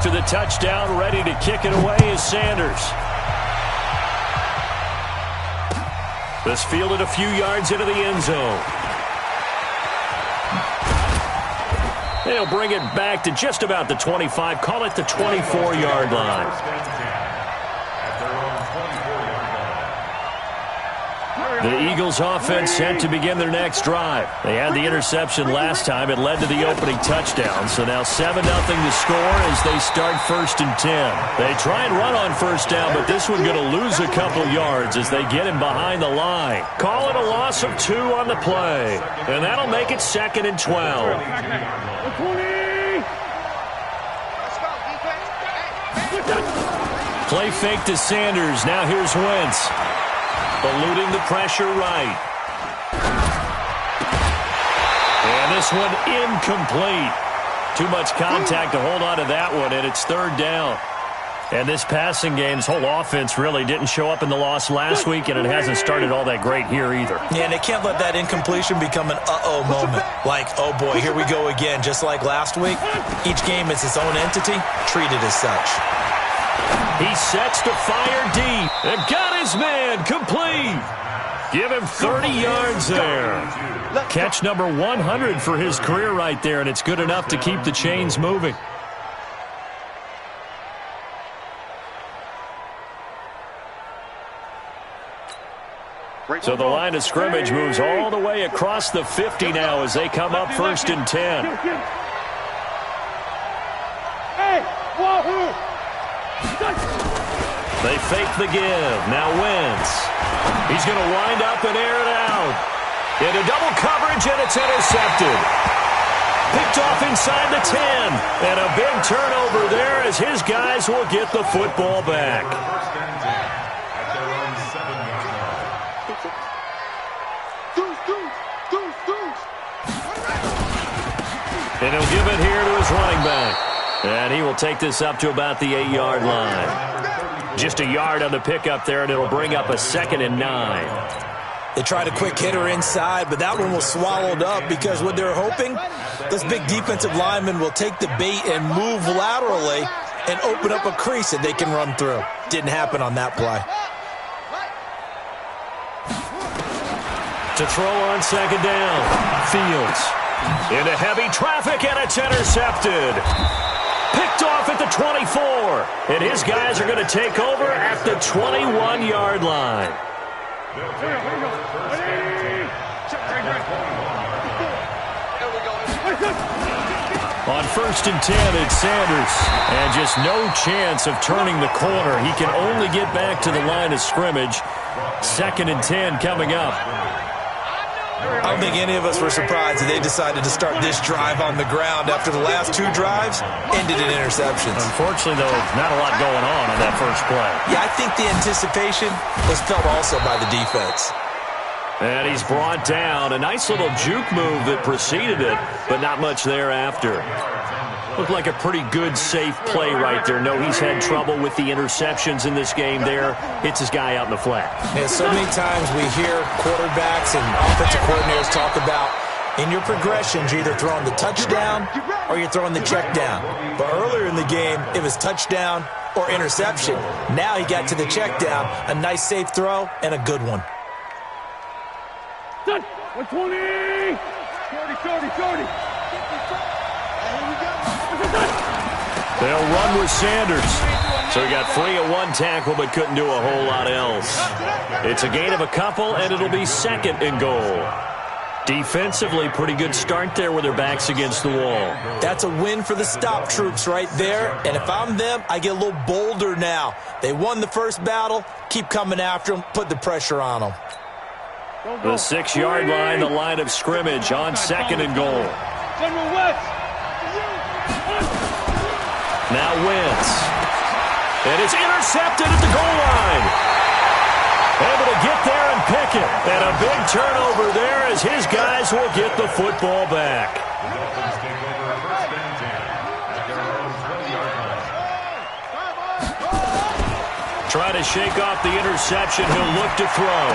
after the touchdown, ready to kick it away is Sanders. This fielded a few yards into the end zone. They'll bring it back to just about the 25. Call it the 24-yard line. The Eagles offense set to begin their next drive. They had the interception last time. It led to the opening touchdown. So now 7-0 to score as they start 1st and 10. They try and run on first down, but this one going to lose a couple yards as they get him behind the line. Call it a loss of 2 on the play. And that'll make it 2nd and 12. Play fake to Sanders. Now here's Wentz. Eluding the pressure right. And this one incomplete. Too much contact to hold on to that one, and it's 3rd down. And this passing game's whole offense really didn't show up in the loss last week, and it hasn't started all that great here either. Yeah, and they can't let that incompletion become an uh-oh moment. Like, oh boy, here we go again. Just like last week, each game is its own entity, treated as such. He sets to fire deep and got his man complete. Give him 30 yards there. Catch number 100 for his career right there, and it's good enough to keep the chains moving. So the line of scrimmage moves all the way across the 50 now as they come up 1st and 10. They fake the give. Now Wentz. He's going to wind up and air it out. Into double coverage, and it's intercepted. Picked off inside the 10. And a big turnover there as his guys will get the football back. And he'll give it here to his running back. And he will take this up to about the 8-yard line. Just a yard on the pickup there, and it'll bring up a 2nd and 9. They tried a quick hitter inside, but that one was swallowed up because what they're hoping, this big defensive lineman will take the bait and move laterally and open up a crease that they can run through. Didn't happen on that play. To throw on 2nd down, Fields. Into heavy traffic, and it's intercepted. Picked off at the 24. And his guys are going to take over at the 21-yard line. On 1st and 10, it's Sanders. And just no chance of turning the corner. He can only get back to the line of scrimmage. 2nd and 10 coming up. I don't think any of us were surprised that they decided to start this drive on the ground after the last 2 drives ended in interceptions. Unfortunately, though, not a lot going on that first play. Yeah, I think the anticipation was felt also by the defense. And he's brought down. A nice little juke move that preceded it, but not much thereafter. Looked like a pretty good, safe play right there. No, he's had trouble with the interceptions in this game there. Hits his guy out in the flat. Yeah, so many times we hear quarterbacks and offensive coordinators talk about in your progressions, you're either throwing the touchdown or you're throwing the check down. But earlier in the game, it was touchdown or interception. Now he got to the check down, a nice safe throw, and a good one. 120! 40. They'll run with Sanders. So he got free of 1 tackle but couldn't do a whole lot else. It's a gain of a couple, and it'll be 2nd and goal. Defensively, pretty good start there with their backs against the wall. That's a win for the stop troops right there. And if I'm them, I get a little bolder now. They won the first battle. Keep coming after them. Put the pressure on them. The 6-yard line, the line of scrimmage on 2nd and goal. Now Wentz. And it's intercepted at the goal line. Able to get there and pick it. And a big turnover there as his guys will get the football back. Try to shake off the interception. He'll look to throw.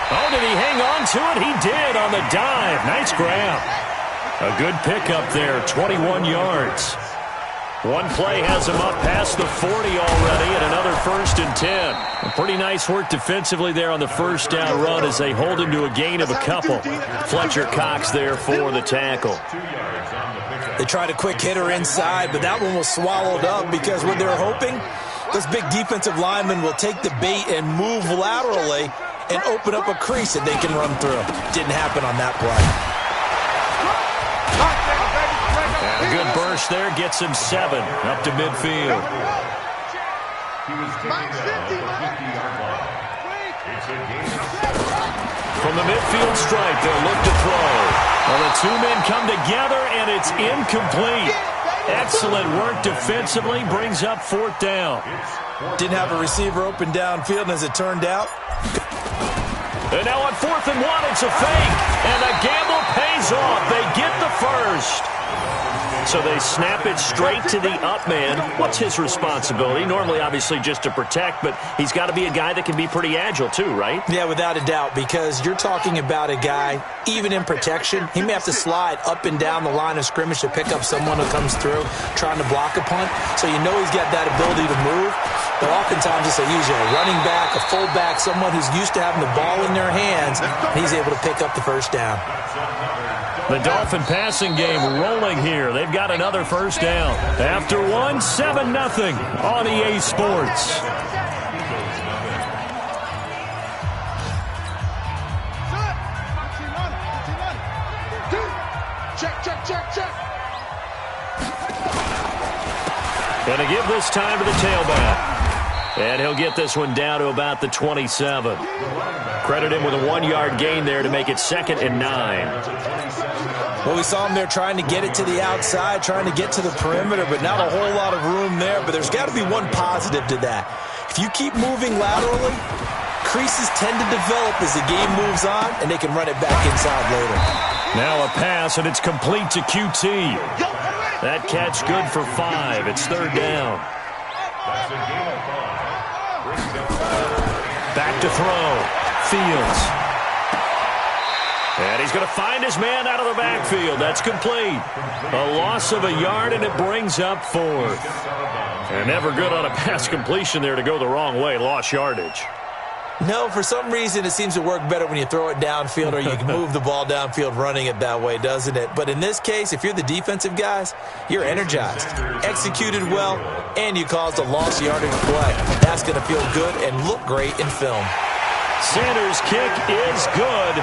Oh, did he hang on to it? He did on the dive. Nice grab. A good pickup there, 21 yards. One play has him up past the 40 already, and another 1st and 10. A pretty nice work defensively there on the first down run as they hold him to a gain of a couple. Fletcher Cox there for the tackle. They tried a quick hitter inside, but that one was swallowed up because what they're hoping, those big defensive linemen will take the bait and move laterally and open up a crease that they can run through. Didn't happen on that play. And a good burst there gets him 7 up to midfield. From the midfield stripe, they'll look to throw. Well, the two men come together, and it's incomplete. Excellent work defensively, brings up 4th down. Didn't have a receiver open downfield, and as it turned out. And now on 4th and 1, it's a fake. And the gamble pays off. They get the first. So they snap it straight to the up man. What's his responsibility? Normally, obviously, just to protect, but he's got to be a guy that can be pretty agile too, right? Yeah, without a doubt, because you're talking about a guy, even in protection, he may have to slide up and down the line of scrimmage to pick up someone who comes through trying to block a punt. So you know he's got that ability to move. But oftentimes it's usually a running back, a fullback, someone who's used to having the ball in their hands, and he's able to pick up the first down. The Dolphin passing game rolling here. They've got another first down. After one, 7-0 on EA Sports. Check. Gonna give this time to the tailback. And he'll get this one down to about the 27. Credit him with a 1-yard gain there to make it 2nd and 9. Well, we saw him there trying to get it to the outside, trying to get to the perimeter, but not a whole lot of room there. But there's got to be one positive to that. If you keep moving laterally, creases tend to develop as the game moves on, and they can run it back inside later. Now a pass, and it's complete to QT. That catch good for 5. It's 3rd down. Back to throw. Fields. And he's going to find his man out of the backfield. That's complete. A loss of a yard, and it brings up 4th. And never good on a pass completion there to go the wrong way. Lost yardage. No, for some reason, it seems to work better when you throw it downfield or you can move the ball downfield running it that way, doesn't it? But in this case, if you're the defensive guys, you're energized, executed well, and you caused a lost yardage play. That's going to feel good and look great in film. Sanders' kick is good,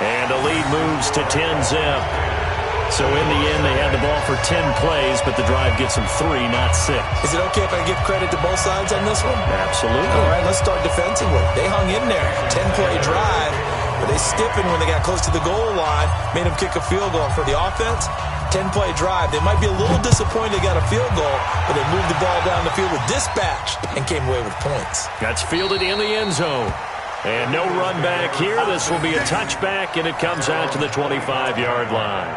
and the lead moves to 10-zip. So in the end, they had the ball for 10 plays, but the drive gets them 3, not 6. Is it okay if I give credit to both sides on this one? Absolutely. All right, let's start defensively. They hung in there. 10-play drive, but they stiffened when they got close to the goal line, made them kick a field goal. For the offense, 10-play drive. They might be a little disappointed they got a field goal, but they moved the ball down the field with dispatch and came away with points. That's fielded in the end zone. And no run back here. This will be a touchback, and it comes out to the 25-yard line.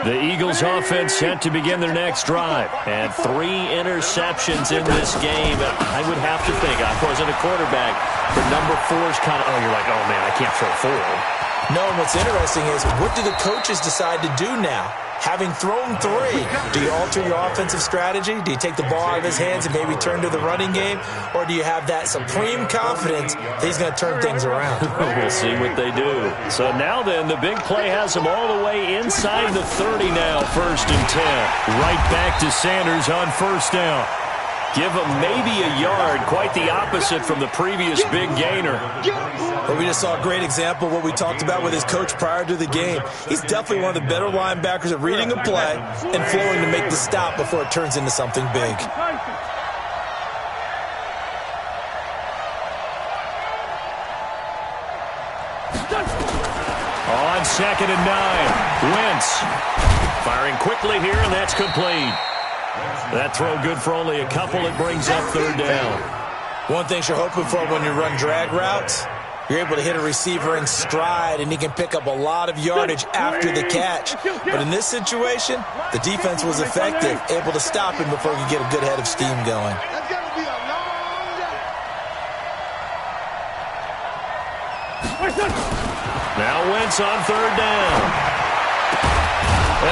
The Eagles offense set to begin their next drive. And 3 interceptions in this game. I would have to think, I wasn't a quarterback, but number 4 is kind of, you're like, oh, man, I can't throw 4. No, and what's interesting is, what do the coaches decide to do now? Having thrown 3, do you alter your offensive strategy? Do you take the ball out of his hands and maybe turn to the running game? Or do you have that supreme confidence that he's going to turn things around? We'll see what they do. So now then, the big play has them all the way inside the 30 now, 1st and 10. Right back to Sanders on 1st down. Give him maybe a yard, quite the opposite from the previous big gainer. But we just saw a great example of what we talked about with his coach prior to the game. He's definitely one of the better linebackers at reading a play and flowing to make the stop before it turns into something big. On 2nd and 9, Wentz firing quickly here, and that's complete. That throw good for only a couple. It brings up 3rd down. One thing you're hoping for when you run drag routes, you're able to hit a receiver in stride, and he can pick up a lot of yardage after the catch. But in this situation, the defense was effective, able to stop him before he could get a good head of steam going. Now Wentz on 3rd down.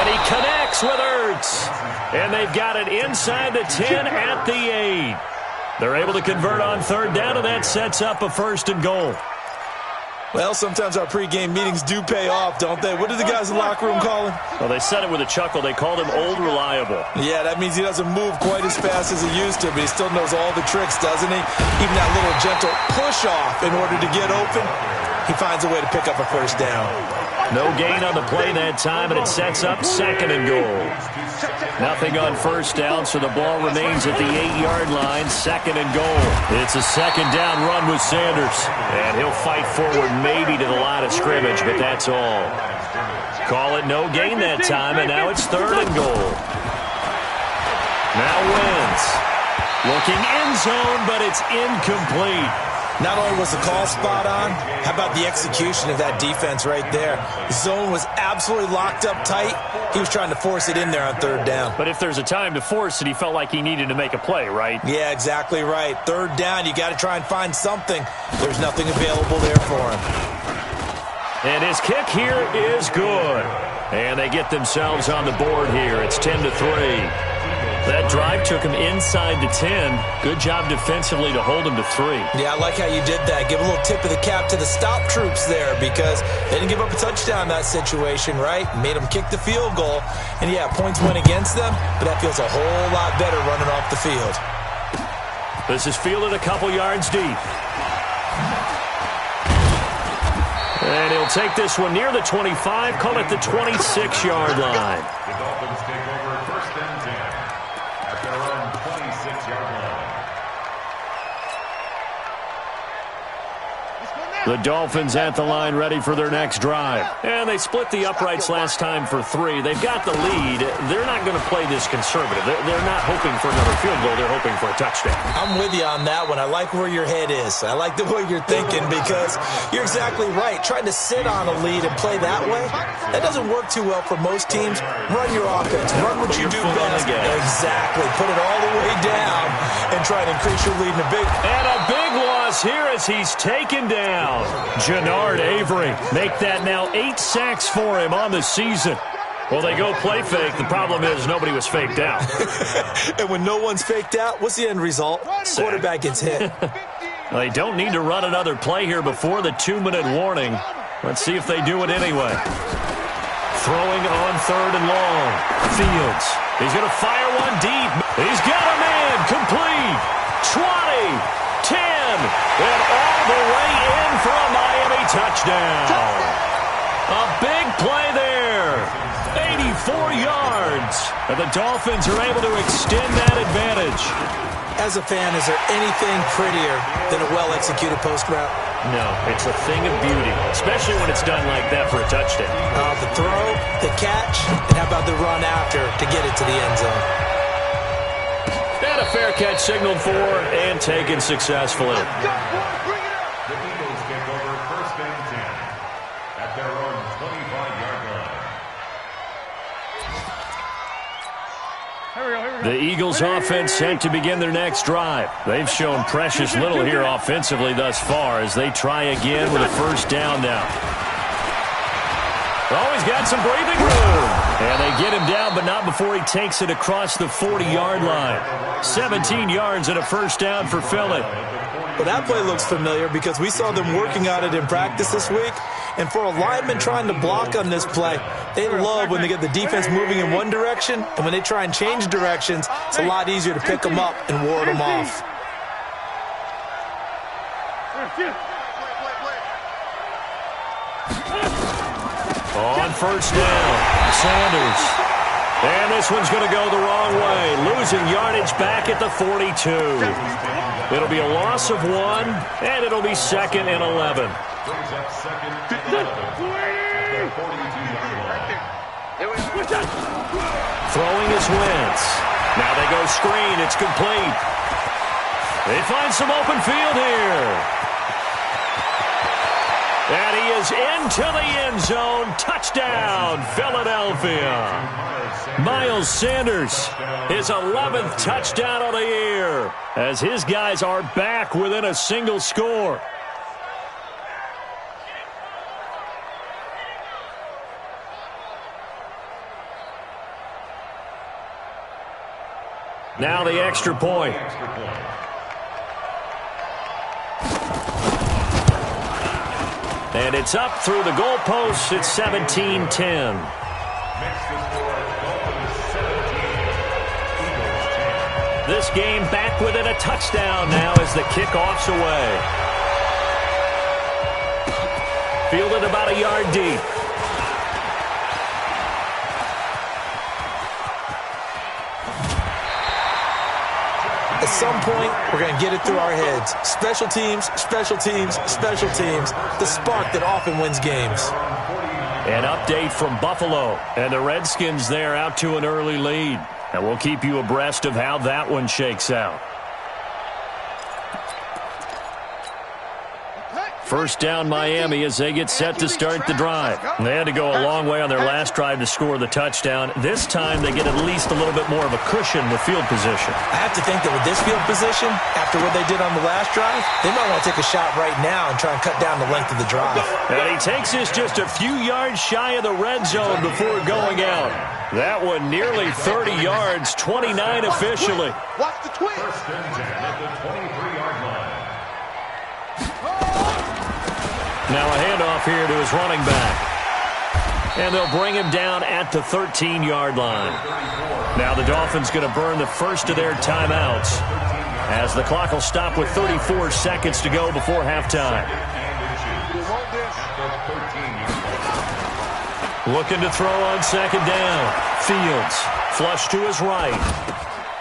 And he connects with Ertz. And they've got it inside the 10 at the 8. They're able to convert on third down, and that sets up a 1st and goal. Well, sometimes our pregame meetings do pay off, don't they? What do the guys in the locker room call him? Well, they said it with a chuckle. They called him Old Reliable. Yeah, that means he doesn't move quite as fast as he used to, but he still knows all the tricks, doesn't he? Even that little gentle push-off in order to get open, he finds a way to pick up a 1st down. No gain on the play that time, and it sets up 2nd and goal. Nothing on 1st down, so the ball remains at the 8-yard line, 2nd and goal. It's a 2nd down run with Sanders, and he'll fight forward maybe to the line of scrimmage, but that's all. Call it no gain that time, and now it's 3rd and goal. Now Wentz looking end zone, but it's incomplete. Not only was the call spot on, how about the execution of that defense right there? The zone was absolutely locked up tight. He was trying to force it in there on 3rd down. But if there's a time to force it, he felt like he needed to make a play, right? Yeah, exactly right. 3rd down, you got to try and find something. There's nothing available there for him. And his kick here is good. And they get themselves on the board here. It's 10-3. That drive took him inside the 10. Good job defensively to hold him to 3. Yeah, I like how you did that. Give a little tip of the cap to the stop troops there because they didn't give up a touchdown in that situation, right? Made them kick the field goal. And, yeah, points went against them, but that feels a whole lot better running off the field. This is fielded a couple yards deep. And he'll take this one near the 25, call it the 26-yard line. The Dolphins take over 1st and 10 at their own 26-yard line. The Dolphins at the line ready for their next drive. And they split the uprights last time for 3. They've got the lead. They're not going to play this conservative. They're not hoping for another field goal. They're hoping for a touchdown. I'm with you on that one. I like where your head is. I like the way you're thinking because you're exactly right. Trying to sit on a lead and play that way, that doesn't work too well for most teams. Run your offense. Run what you do best. Exactly. Put it all the way down and try to increase your lead in a big... And a big loss here as he's taken down. Jannard Avery. Make that now 8 sacks for him on the season. Well, they go play fake. The problem is nobody was faked out. And when no one's faked out, what's the end result? Quarterback gets hit. They don't need to run another play here before the 2-minute warning. Let's see if they do it anyway. Throwing on 3rd and long. Fields. He's going to fire one deep. He's got a man. Complete. 20. 10, and all the way in for a Miami touchdown. A big play there. 84 yards. And the Dolphins are able to extend that advantage. As a fan, is there anything prettier than a well-executed post route? No, it's a thing of beauty, especially when it's done like that for a touchdown. The throw, the catch, and how about the run after to get it to the end zone? And a fair catch signaled for and taken successfully. The Eagles take over 1st and 10 at their own 25-yard line. The Eagles offense set to begin their next drive. They've shown precious little here offensively thus far as they try again with a 1st down now. Oh, he's got some breathing room. And they get him down, but not before he takes it across the 40-yard line. 17 yards and a 1st down for Philly. Well, that play looks familiar because we saw them working on it in practice this week. And for a lineman trying to block on this play, they love when they get the defense moving in one direction. And when they try and change directions, it's a lot easier to pick them up and ward them off. On 1st down, Sanders. And this one's going to go the wrong way, losing yardage back at the 42. It'll be a loss of 1, and it'll be 2nd and 11. Brings up 2nd and 11 at their 42-yard line. Throwing is Wentz. Now they go screen. It's complete. They find some open field here. And he is into the end zone. Touchdown, Philadelphia. Miles Sanders, his 11th touchdown of the year, as his guys are back within a single score. Now the extra point. And it's up through the goalposts. It's 17-10. This game back within a touchdown now as the kickoff's away. Fielded about a yard deep. At some point, we're going to get it through our heads. Special teams, special teams, special teams. The spark that often wins games. An update from Buffalo. And the Redskins there out to an early lead. And we'll keep you abreast of how that one shakes out. First down Miami as they get set to start the drive. They had to go a long way on their last drive to score the touchdown. This time they get at least a little bit more of a cushion with field position. I have to think that with this field position, after what they did on the last drive, they might want to take a shot right now and try and cut down the length of the drive. And he takes us just a few yards shy of the red zone before going out. That one nearly 30 yards, 29 officially. Watch the twin. First and 10 at the 23-yard line. Now a handoff here to his running back. And they'll bring him down at the 13-yard line. Now the Dolphins going to burn the first of their timeouts as the clock will stop with 34 seconds to go before halftime. Looking to throw on second down. Fields flush to his right.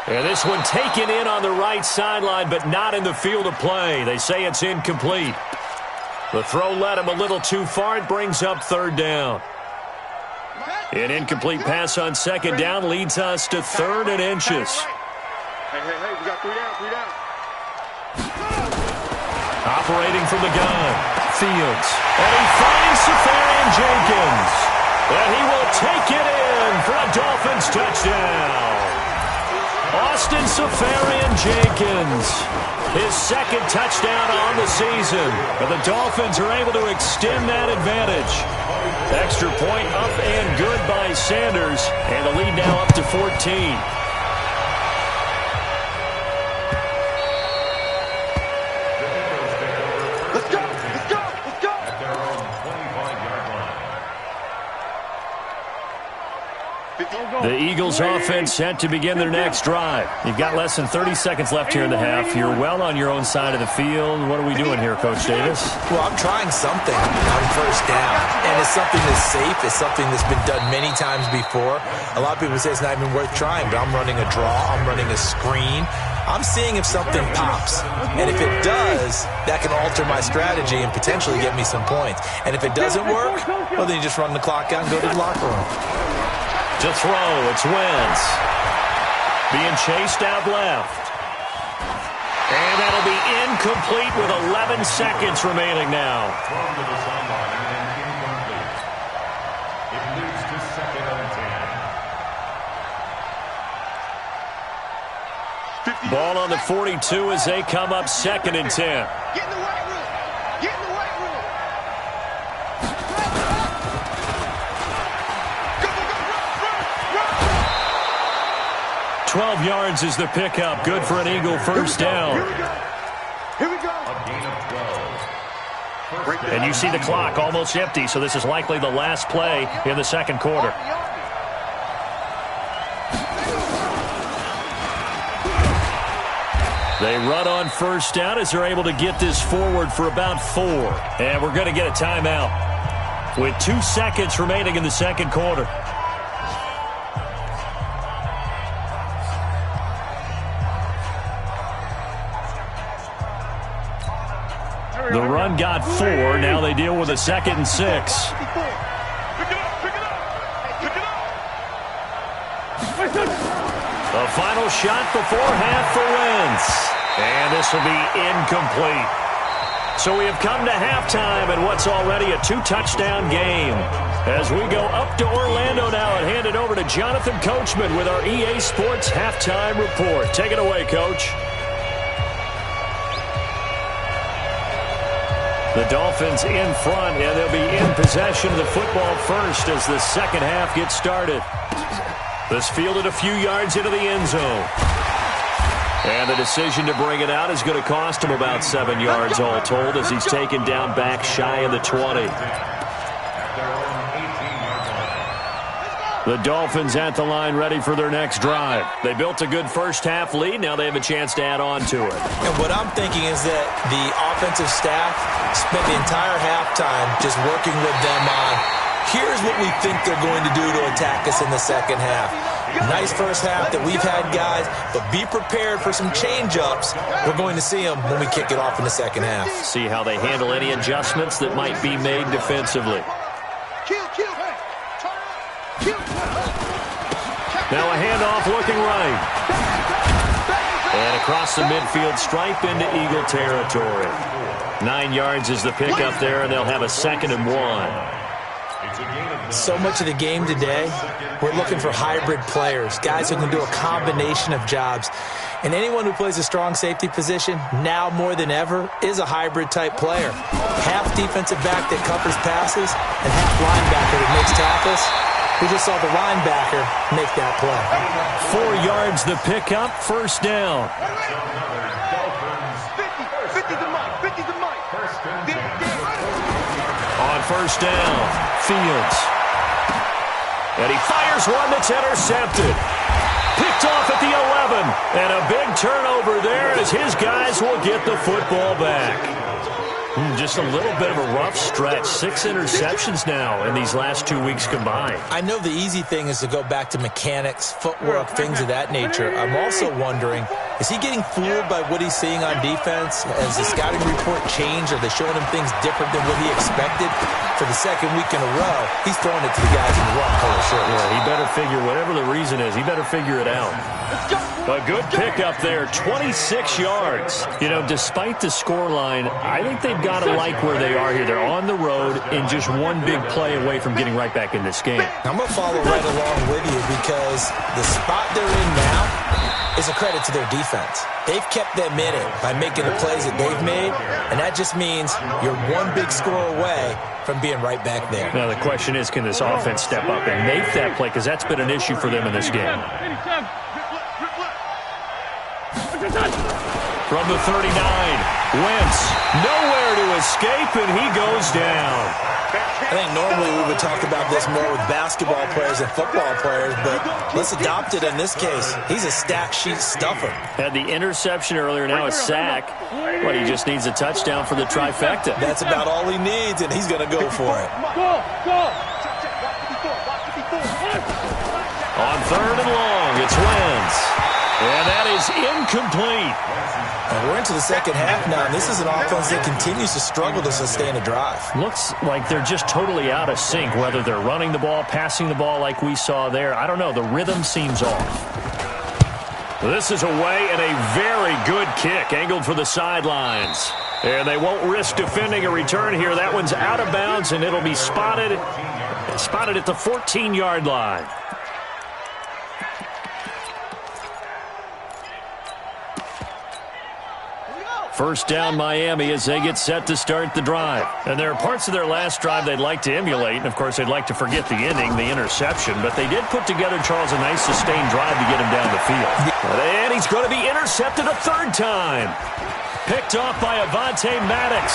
And this one taken in on the right sideline, but not in the field of play. They say it's incomplete. The throw led him a little too far. It brings up third down. An incomplete pass on second down leads us to 3rd and inches. Hey, we got 3 down. Operating from the gun. Fields. And he finds Safarian Jenkins. And he will take it in for a Dolphins touchdown. Austin Safarian-Jenkins, his second touchdown on the season. But the Dolphins are able to extend that advantage. Extra point up and good by Sanders. And the lead now up to 14. Let's go. At their own 25-yard line. The Eagles offense set to begin their next drive. You've got less than 30 seconds left here in the half. You're well on your own side of the field. What are we doing here, Coach Davis? Well, I'm trying something on first down, and it's something that's safe. It's something that's been done many times before. A lot of people say it's not even worth trying, but I'm running a draw. I'm running a screen. I'm seeing if something pops, and if it does, that can alter my strategy and potentially get me some points. And if it doesn't work, well, then you just run the clock out and go to the locker room. To throw, it's Wentz. Being chased out left. And that'll be incomplete with 11 seconds remaining now. Thrown to the sideline and incomplete. It leads to 2nd and 10. Ball on the 42 as they come up 2nd and 10. Get in the weight room. Get in the weight room. 12 yards is the pickup. Good for an Eagle first down. Here we go. A gain of 12. And you see the clock almost empty, so this is likely the last play in the second quarter. They run on first down as they're able to get this forward for about 4. And we're going to get a timeout with 2 seconds remaining in the second quarter. The run got 4. Now they deal with a 2nd and 6. Pick it up. The final shot before half for Wentz. And this will be incomplete. So we have come to halftime in what's already a 2-touchdown game. As we go up to Orlando now and hand it over to Jonathan Coachman with our EA Sports Halftime Report. Take it away, Coach. The Dolphins in front, and they'll be in possession of the football first as the second half gets started. This fielded a few yards into the end zone. And the decision to bring it out is going to cost him about 7 yards all told as he's taken down back shy of the 20. The Dolphins at the line ready for their next drive. They built a good first-half lead. Now they have a chance to add on to it. And what I'm thinking is that the offensive staff spent the entire halftime just working with them on, here's what we think they're going to do to attack us in the second half. Nice first half that we've had, guys, but be prepared for some change-ups. We're going to see them when we kick it off in the second half. See how they handle any adjustments that might be made defensively. Now a handoff looking right. And across the midfield stripe into Eagle territory. 9 yards is the pickup there, and they'll have a 2nd and 1. So much of the game today, we're looking for hybrid players, guys who can do a combination of jobs. And anyone who plays a strong safety position, now more than ever, is a hybrid-type player. Half defensive back that covers passes and half linebacker that makes tackles. We just saw the linebacker make that play. 4 yards the pickup, first down. 50 the mic. On first down, Fields. And he fires one that's intercepted. Picked off at the 11. And a big turnover there as his guys will get the football back. Just a little bit of a rough stretch. 6 interceptions now in these last 2 weeks combined. I know the easy thing is to go back to mechanics, footwork, things of that nature. I'm also wondering, is he getting fooled by what he's seeing on defense? Has the scouting report changed? Are they showing him things different than what he expected? For the second week in a row, he's throwing it to the guys in the wrong color shirt. Yeah, he better figure, whatever the reason is, he better figure it out. A good pickup there, 26 yards. You know, despite the scoreline, I think they've got to like where they are here. They're on the road and just one big play away from getting right back in this game. I'm going to follow right along with you because the spot they're in now is a credit to their defense. They've kept them in it by making the plays that they've made, and that just means you're one big score away from being right back there. Now the question is, can this offense step up and make that play? Because that's been an issue for them in this game. From the 39, Wentz, nowhere to escape, and he goes down. I think normally we would talk about this more with basketball players and football players, but let's adopt it in this case. He's a stat sheet stuffer. Had the interception earlier, now a sack. But he just needs a touchdown for the trifecta. That's about all he needs, and he's going to go for it. On 3rd and long, it's Wentz. And that is incomplete. And we're into the second half now, and this is an offense that continues to struggle to sustain a drive. Looks like they're just totally out of sync, whether they're running the ball, passing the ball like we saw there. I don't know. The rhythm seems off. This is away and a very good kick, angled for the sidelines. And they won't risk defending a return here. That one's out of bounds, and it'll be spotted at the 14-yard line. First down Miami as they get set to start the drive. And there are parts of their last drive they'd like to emulate. And, of course, they'd like to forget the ending, the interception. But they did put together, Charles, a nice sustained drive to get him down the field. And he's going to be intercepted a 3rd time. Picked off by Avonte Maddox.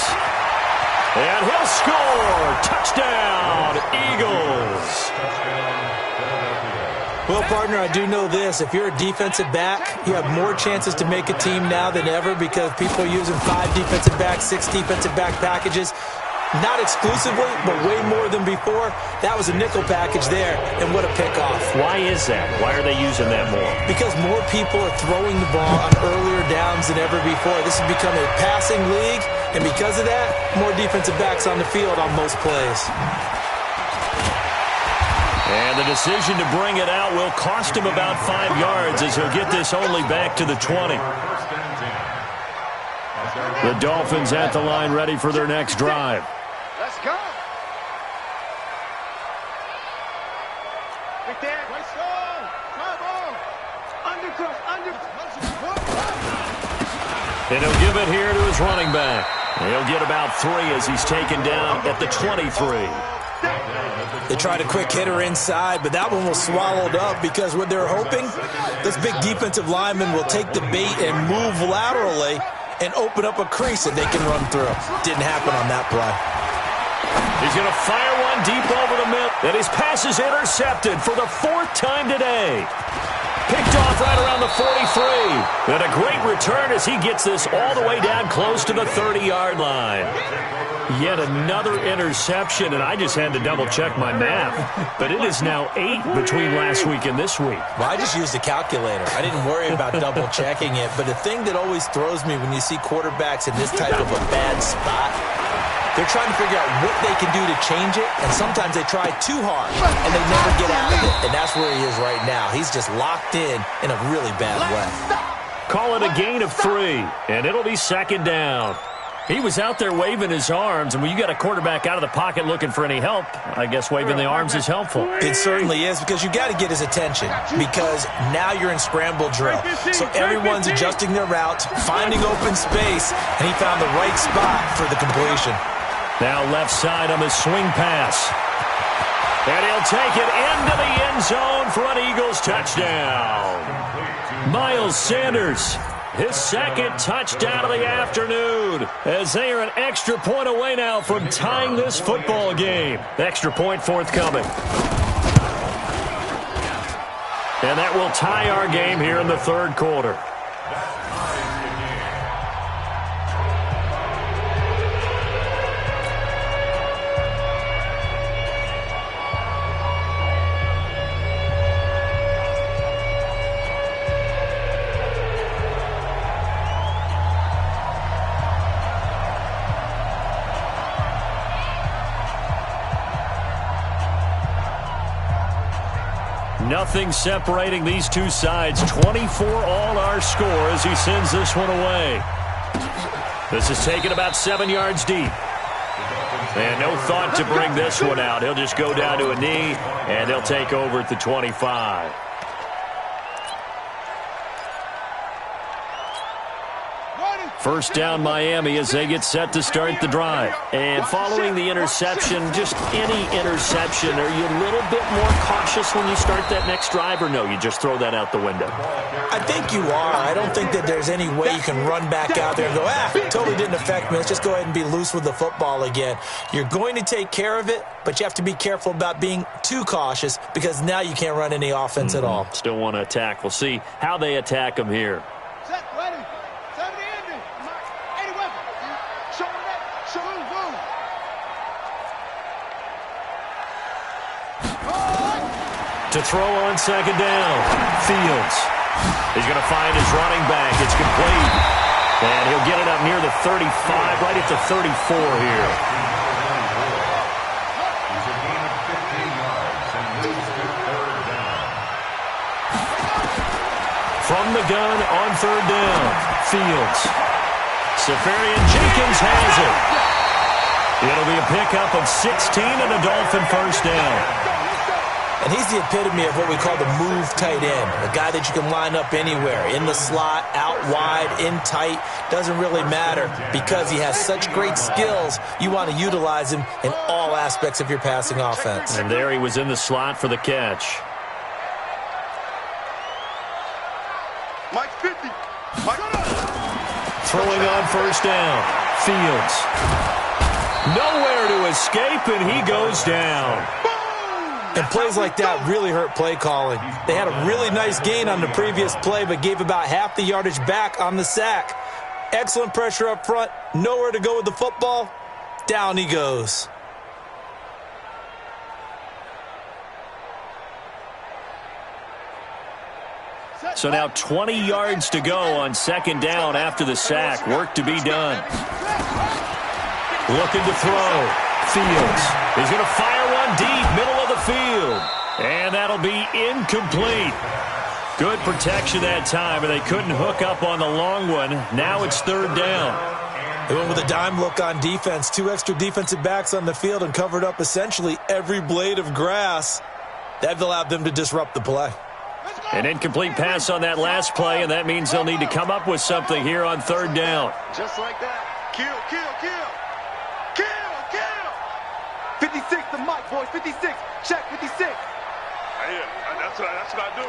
And he'll score. Touchdown, Eagles. Well, partner, I do know this. If you're a defensive back, you have more chances to make a team now than ever because people are using 5 defensive backs, 6 defensive back packages. Not exclusively, but way more than before. That was a nickel package there, and what a pickoff. Why is that? Why are they using that more? Because more people are throwing the ball on earlier downs than ever before. This has become a passing league, and because of that, more defensive backs on the field on most plays. And the decision to bring it out will cost him about 5 yards as he'll get this only back to the 20. The Dolphins at the line ready for their next drive. Let's go. Right there. Right side. Come on. And he'll give it here to his running back. He'll get about 3 as he's taken down at the 23. They tried a quick hitter inside, but that one was swallowed up because what they're hoping, this big defensive lineman will take the bait and move laterally and open up a crease that they can run through. Didn't happen on that play. He's going to fire one deep over the middle, and his pass is intercepted for the 4th time today. Picked off right around the 43. And a great return as he gets this all the way down close to the 30-yard line. Yet another interception, and I just had to double-check my math. But it is now 8 between last week and this week. Well, I just used a calculator. I didn't worry about double-checking it. But the thing that always throws me when you see quarterbacks in this type of a bad spot, they're trying to figure out what they can do to change it, and sometimes they try too hard, and they never get out of it. And that's where he is right now. He's just locked in a really bad way. Call it a gain of 3, and it'll be 2nd down. He was out there waving his arms, and when you got a quarterback out of the pocket looking for any help, I guess waving the arms is helpful. It certainly is, because you got to get his attention, because now you're in scramble drill. So everyone's adjusting their routes, finding open space, and he found the right spot for the completion. Now left side on the swing pass. And he'll take it into the end zone for an Eagles touchdown. Miles Sanders, his 2nd touchdown of the afternoon, as they are an extra point away now from tying this football game. Extra point forthcoming. And that will tie our game here in the 3rd quarter. Nothing separating these two sides. 24 all our score as he sends this one away. This is taken about 7 yards deep. And no thought to bring this one out. He'll just go down to a knee, and they'll take over at the 25. First down Miami as they get set to start the drive. And following the interception, just any interception, are you a little bit more cautious when you start that next drive, or no, you just throw that out the window? I think you are. I don't think that there's any way you can run back out there and go, totally didn't affect me. Let's just go ahead and be loose with the football again. You're going to take care of it, but you have to be careful about being too cautious because now you can't run any offense at all. Still want to attack. We'll see how they attack them here. Set, ready. 70 ending. 80 weapon. Show them that. Show them boom. To throw on 2nd down. Fields. He's going to find his running back. It's complete. And he'll get it up near the 35, right at the 34 here. From the gun on 3rd down. Fields. Safarian Jenkins has it. It'll be a pickup of 16 and a Dolphin 1st down. And he's the epitome of what we call the move tight end, a guy that you can line up anywhere, in the slot, out wide, in tight, doesn't really matter because he has such great skills. You want to utilize him in all aspects of your passing offense. And there he was in the slot for the catch. Mike 50. Mike. Throwing on 1st down. Fields. Nowhere to escape, and he goes down. And plays like that really hurt play calling. They had a really nice gain on the previous play, but gave about half the yardage back on the sack. Excellent pressure up front. Nowhere to go with the football. Down he goes. So now 20 yards to go on 2nd down after the sack. Work to be done. Looking to throw. Fields. He's going to fire one deep, middle of the field. And that'll be incomplete. Good protection that time, and they couldn't hook up on the long one. Now it's 3rd down. They went with a dime look on defense. 2 extra defensive backs on the field and covered up essentially every blade of grass. That allowed them to disrupt the play. An incomplete pass on that last play, and that means they'll need to come up with something here on 3rd down. Just like that. Kill, kill, kill. Kill, kill. 56, the mic, boys. 56. Check, 56. That's what I do.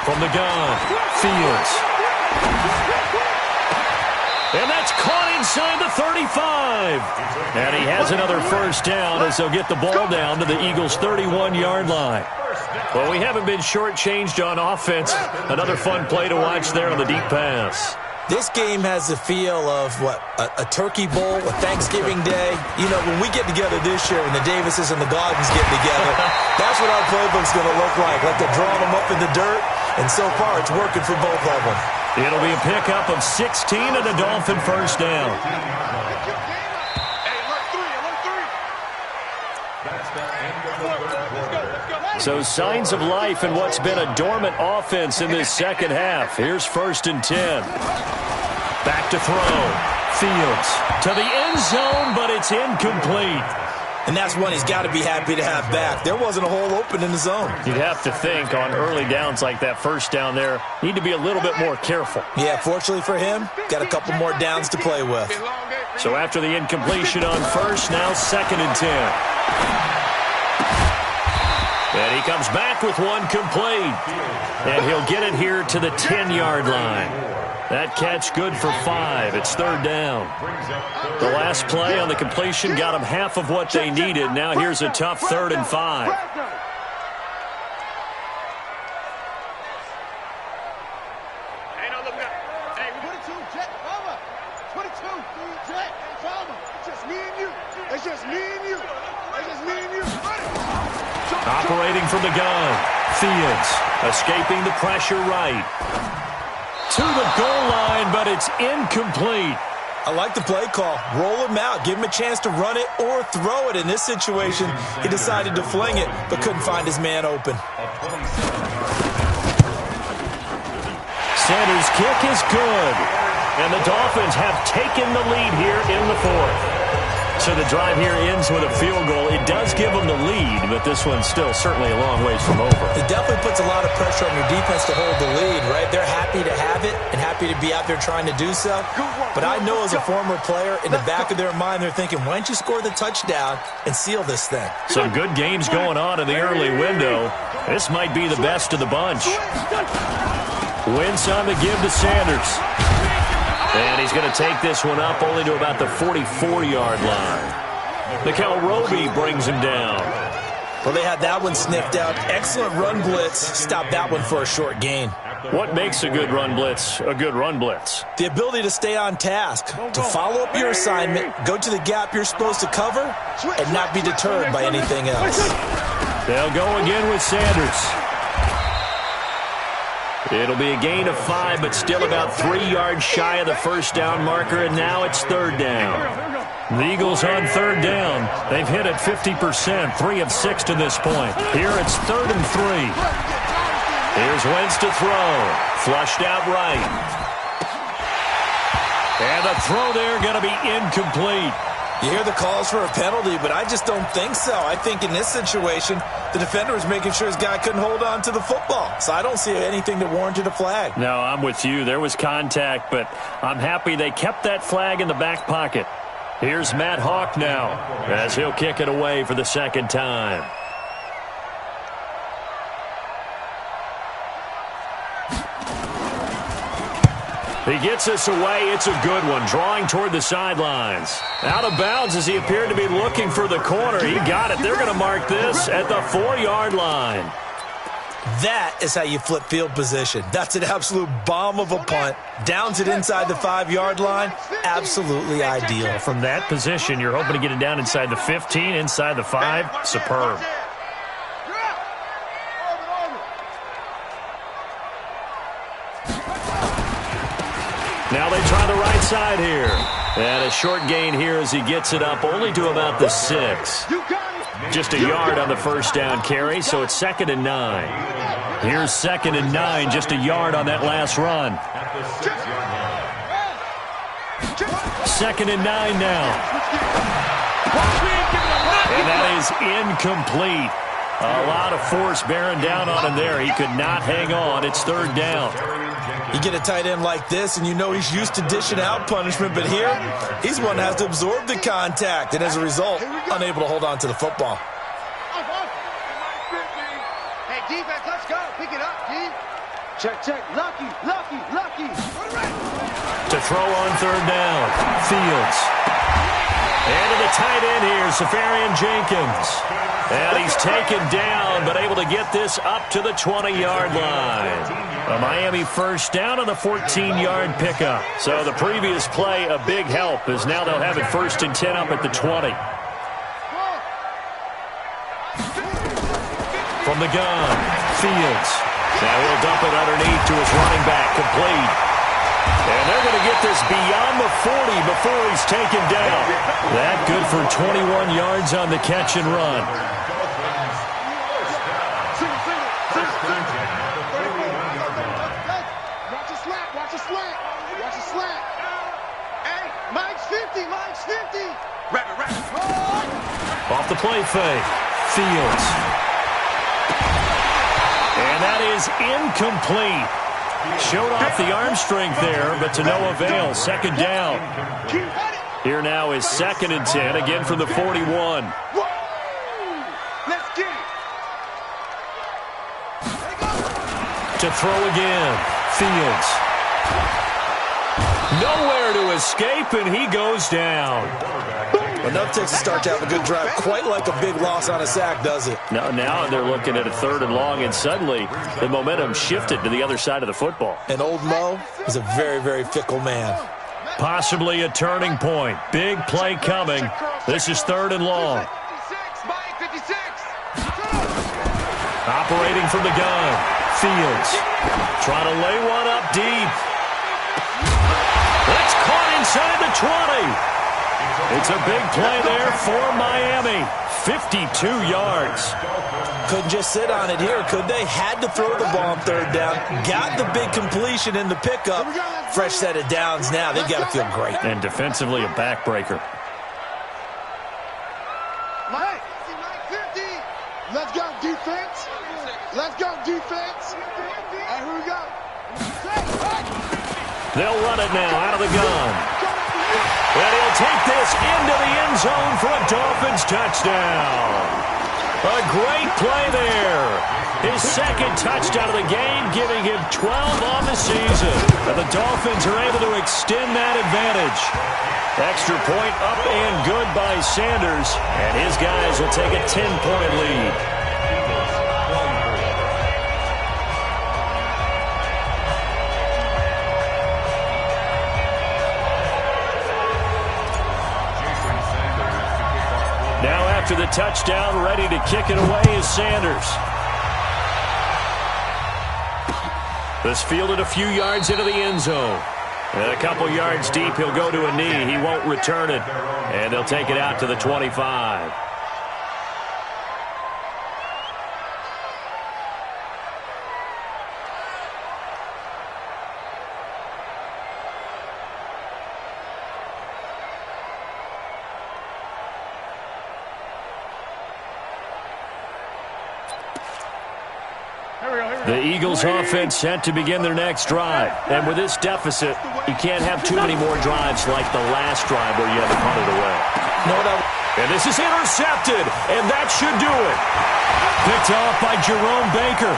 From the gun, Fields. And that's caught inside the 35. And he has another first down as they'll get the ball down to the Eagles' 31-yard line. Well, we haven't been shortchanged on offense. Another fun play to watch there on the deep pass. This game has the feel of, a turkey bowl, a Thanksgiving day. You know, when we get together this year, when the Davises and the Gaudens get together, that's what our playbook's going to look like they're drawing them up in the dirt, and so far it's working for both of them. It'll be a pickup of 16 and a Dolphin first down. So signs of life in what's been a dormant offense in this second half. Here's 1st and 10. Back to throw. Fields to the end zone, but it's incomplete. And that's one he's got to be happy to have back. There wasn't a hole open in the zone. You'd have to think on early downs like that first down there, need to be a little bit more careful. Yeah, fortunately for him, got a couple more downs to play with. So after the incompletion on first, now 2nd and 10. And he comes back with one complete. And he'll get it here to the 10-yard line. That catch good for 5. It's 3rd down. The last play on the completion got them half of what they needed. Now here's a tough 3rd and 5. Hey, 22, Jet, over. 22, Jet, over. It's just me and you. It's just me and you. It's just me and you. Operating from the gun. Fields escaping the pressure right. To the goal line, but it's incomplete. I like the play call. Roll him out. Give him a chance to run it or throw it. In this situation, he decided to fling it, but couldn't find his man open. Sanders' kick is good. And the Dolphins have taken the lead here in the 4th. So the drive here ends with a field goal. It does give them the lead, but this one's still certainly a long ways from over. It definitely puts a lot of pressure on your defense to hold the lead, right? They're happy to have it and happy to be out there trying to do so. But I know as a former player, in the back of their mind, they're thinking, why don't you score the touchdown and seal this thing? Some good games going on in the early window. This might be the best of the bunch. Wentz on the give to Sanders. And he's going to take this one up only to about the 44-yard line. Mikel Roby brings him down. Well, they had that one sniffed out. Excellent run blitz. Stopped that one for a short gain. What makes a good run blitz a good run blitz? The ability to stay on task, to follow up your assignment, go to the gap you're supposed to cover, and not be deterred by anything else. They'll go again with Sanders. It'll be a gain of 5, but still about 3 yards shy of the first down marker, and now it's 3rd down. The Eagles on 3rd down. They've hit it 50%, 3 of 6 to this point. Here it's 3rd and 3. Here's Wentz to throw. Flushed out right. And the throw there going to be incomplete. You hear the calls for a penalty, but I just don't think so. I think in this situation, the defender was making sure his guy couldn't hold on to the football. So I don't see anything that warranted a flag. No, I'm with you. There was contact, but I'm happy they kept that flag in the back pocket. Here's Matt Hawk now as he'll kick it away for the 2nd time. He gets us away. It's a good one. Drawing toward the sidelines. Out of bounds as he appeared to be looking for the corner. He got it. They're going to mark this at the 4-yard line. That is how you flip field position. That's an absolute bomb of a punt. Downs it inside the 5-yard line. Absolutely ideal. From that position, you're hoping to get it down inside the 15, inside the 5. Superb. Now they try the right side here. And a short gain here as he gets it up only to about the 6. Just a yard on the first down carry, so it's 2nd and 9. Here's 2nd and 9, just a yard on that last run. 2nd and 9 now. And that is incomplete. A lot of force bearing down on him there. He could not hang on. It's 3rd down. You get a tight end like this, and you know he's used to dishing out punishment, but here, he's one that has to absorb the contact, and as a result, unable to hold on to the football. Hey, defense, let's go. Pick it up, D. Check. Lucky. To throw on third down, Fields. And to the tight end here, Safarian Jenkins. And he's taken down, but able to get this up to the 20-yard line. A Miami first down on the 14-yard pickup. So the previous play, a big help, as now they'll have it 1st and 10 up at the 20. From the gun, Fields. Now he'll dump it underneath to his running back, complete. And they're going to get this beyond the 40 before he's taken down. That good for 21 yards on the catch and run. Watch the slant. Hey, Mike's 50. Off the play fake, Fields. And that is incomplete. Showed off the arm strength there, but to no avail. 2nd down. Here now is 2nd and 10, again from the 41. Let's get it. To throw again, Fields. Nowhere to escape, and he goes down. Enough takes to start to have a good drive. Quite like a big loss on a sack, does it? Now they're looking at a 3rd and long, and suddenly the momentum shifted to the other side of the football. And old Mo is a very, very fickle man. Possibly a turning point. Big play coming. This is 3rd and long. 56. Operating from the gun, Fields. Trying to lay one up deep. That's caught inside the 20. It's a big play there for Miami. 52 yards. Couldn't just sit on it here, could they? Had to throw the ball on 3rd down. Got the big completion in the pickup. Fresh set of downs now. They've got to feel great. And defensively, a backbreaker. Mike 50. Let's go, defense. Hey, here we go. They'll run it now out of the gun. And he'll take this into the end zone for a Dolphins touchdown. A great play there. His 2nd touchdown of the game, giving him 12 on the season. And the Dolphins are able to extend that advantage. Extra point up and good by Sanders. And his guys will take a 10-point lead. Now after the touchdown, ready to kick it away is Sanders. This fielded a few yards into the end zone. And a couple yards deep, he'll go to a knee. He won't return it. And they'll take it out to the 25. The Eagles offense set to begin their next drive. And with this deficit, you can't have too many more drives like the last drive where you had to punt it away. No doubt. And this is intercepted, and that should do it. Picked off by Jerome Baker.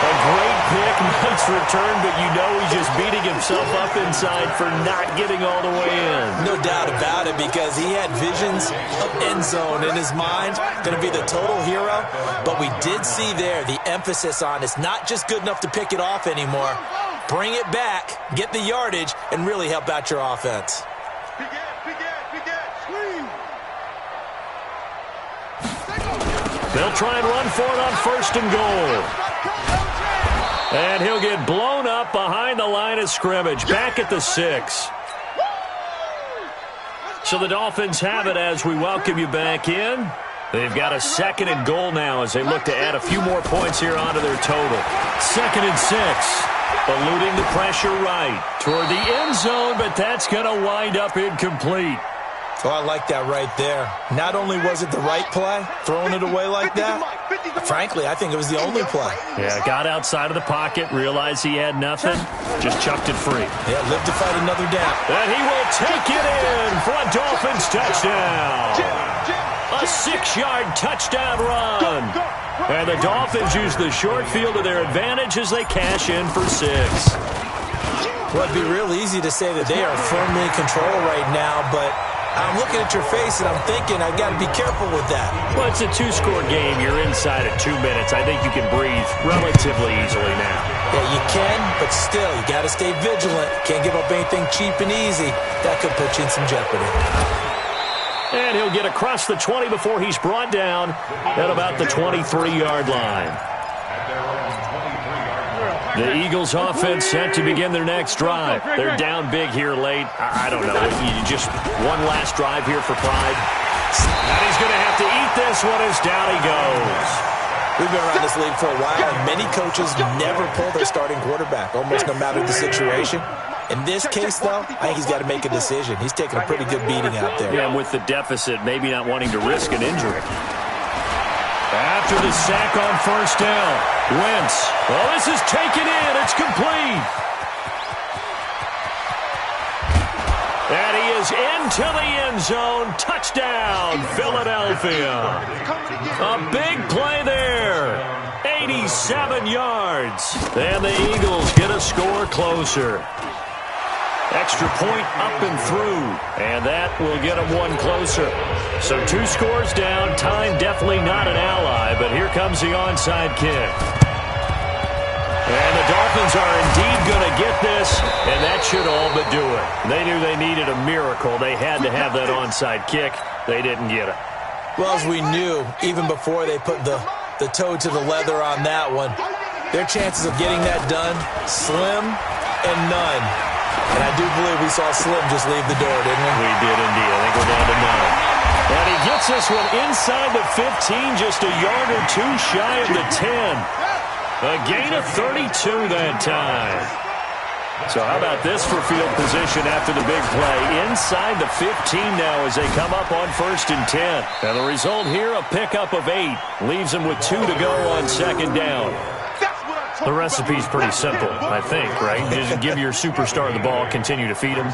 A great pick, nice return, but you know he's just beating himself up inside for not getting all the way in. No doubt about it, because he had visions of end zone in his mind. Going to be the total hero. But we did see there the emphasis on it's not just good enough to pick it off anymore. Bring it back, get the yardage, and really help out your offense. They'll try and run for it on 1st and goal. And he'll get blown up behind the line of scrimmage, back at the 6. So the Dolphins have it as we welcome you back in. They've got a 2nd and goal now as they look to add a few more points here onto their total. 2nd and 6. Eluding the pressure right toward the end zone, but that's going to wind up incomplete. Oh, I like that right there. Not only was it the right play, throwing it away like that, frankly, I think it was the only play. Yeah, got outside of the pocket, realized he had nothing, just chucked it free. Yeah, live to fight another down. And he will take it in for a Dolphins touchdown. A 6-yard touchdown run. And the Dolphins use the short field to their advantage as they cash in for 6. Well, it'd be real easy to say that they are firmly in control right now, but I'm looking at your face and I'm thinking I've got to be careful with that. Well, it's a 2-score game. You're inside of 2 minutes. I think you can breathe relatively easily now. Yeah, you can, but still, you got to stay vigilant. Can't give up anything cheap and easy. That could put you in some jeopardy. And he'll get across the 20 before he's brought down at about the 23-yard line. The Eagles offense set to begin their next drive. They're down big here late. I don't know. You just one last drive here for pride. And he's going to have to eat this one as down he goes. We've been around this league for a while, and many coaches never pull their starting quarterback, almost no matter the situation. In this case, though, I think he's got to make a decision. He's taking a pretty good beating out there. Yeah, and with the deficit, maybe not wanting to risk an injury. After the sack on first down, Wentz. Oh, this is taken in. It's complete. And he is into the end zone. Touchdown, Philadelphia. A big play there. 87 yards. And the Eagles get a score closer. Extra point up and through, and that will get them one closer. So 2 scores down, time definitely not an ally, but here comes the onside kick. And the Dolphins are indeed going to get this, and that should all but do it. They knew they needed a miracle. They had to have that onside kick. They didn't get it. Well, as we knew, even before they put the toe to the leather on that one, their chances of getting that done, slim and none. And I do believe we saw Slim just leave the door, didn't we? We did indeed. I think we're down to 9. And he gets this one inside the 15, just a yard or 2 shy of the 10. A gain of 32 that time. So how about this for field position after the big play? Inside the 15 now as they come up on 1st and 10. And the result here, a pickup of 8. Leaves them with 2 to go on 2nd down. The recipe's pretty simple, I think, right? Just give your superstar the ball, continue to feed him.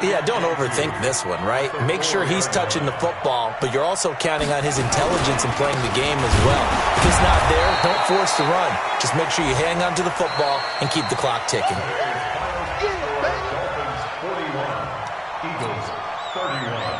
Yeah, don't overthink this one, right? Make sure he's touching the football, but you're also counting on his intelligence in playing the game as well. If he's not there, don't force the run. Just make sure you hang on to the football and keep the clock ticking. Dolphins 41, Eagles 31.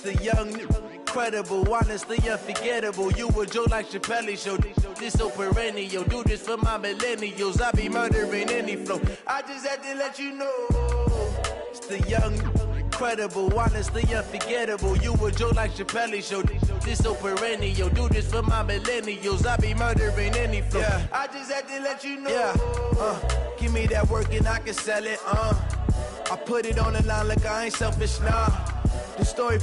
the young, incredible, honestly unforgettable. You a joke like Chappelle Show. This so perennial. Do this for my millennials. I be murdering any flow. I just had to let you know. It's the young, incredible, honestly unforgettable. You a joke like Chappelle Show. This so perennial. Do this for my millennials. I be murdering any flow. Yeah. I just had to let you know. Yeah. Give me that work and I can sell it. I put it on the line like I ain't selfish, nah. The story